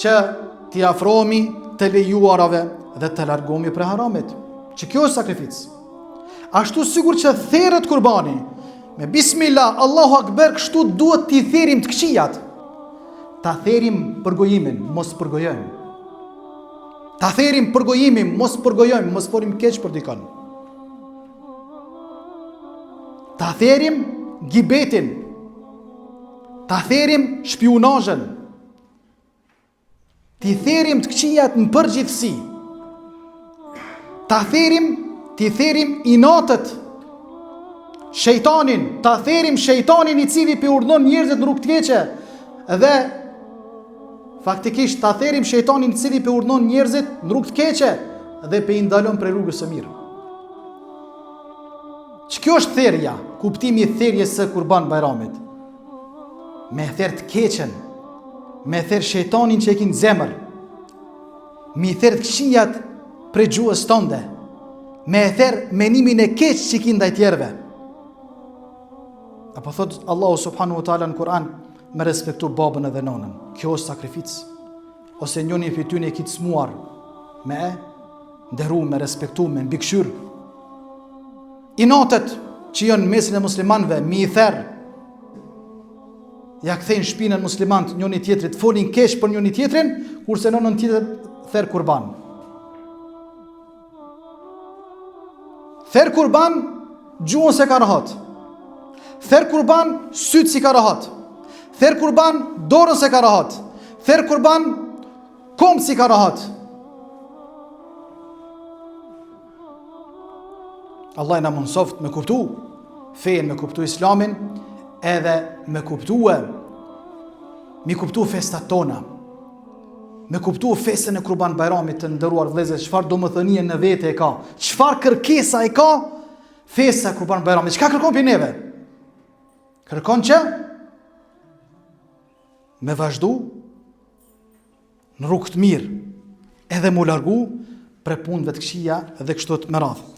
që t'i afrohemi të lejuarave dhe të largohemi prej haramit. Që kjo është sakrificë. Ashtu sigur që therrët kurbani me bismillah, Allahu Akbar, kështu duhet t'i therim të këqijat. Ta therim për gojimin, mos përgojojmë. Ta therim për gojimin, mos përgojojmë, mos folim keq për dikon. Ta therim gibetin. Ta therim shpionazhin. T'i therim të këqijat në përgjithësi. Ta therim inatët, shejtanin, ta therim shejtanin i cili pe urdhon njerëzit në rrugë të keqe, dhe faktikisht ta therim shejtanin i cili pe urdhon njerëzit në rrugë të keqe dhe pe i ndalon prej rrugës së mirë. Ç'kjo është therrja, kuptimi i therrjes së Kurban Bayramit? Me therr të keqen, me therr shejtanin që e kin zemër, me therr të këqijat prej gjuhës tënde, me therr menimin e keq që kin ndaj tjerëve. Apo thot Allahu subhanahu wa taala në Kur'an, me respektu babën edhe nonën. Kjo është sakrificë. Ose njëri prej tyre e kitë smuar me nderu, me respektu, me mbikëqyr. Inatët që janë në mesin e muslimanëve, mi i therr, ja kthejnë shpinën muslimant njëri tjetrit, folin keq për njëri tjetrin, kurse nonën tjetër therr kurban. Therr kurban gjuhën se ka rahat. Therr kurban syt si ka rahat. Therr kurban dorën se ka rahat. Therr kurban kom si ka rahat. Allah na mundsoft me kuptu fen, me kuptu islamin, edhe me kuptu festat tona, me kuptu festën e Kurban Bayramit të nderuar vëllezër, çfarë domethënie në vete e ka, çfarë kërkesa e ka festa e Kurban Bayramit. Çka kërkon për neve? Kërkon që me vazhdu në rrugë të mirë, edhe mu largu për punëve të këqija dhe kështu me radhë.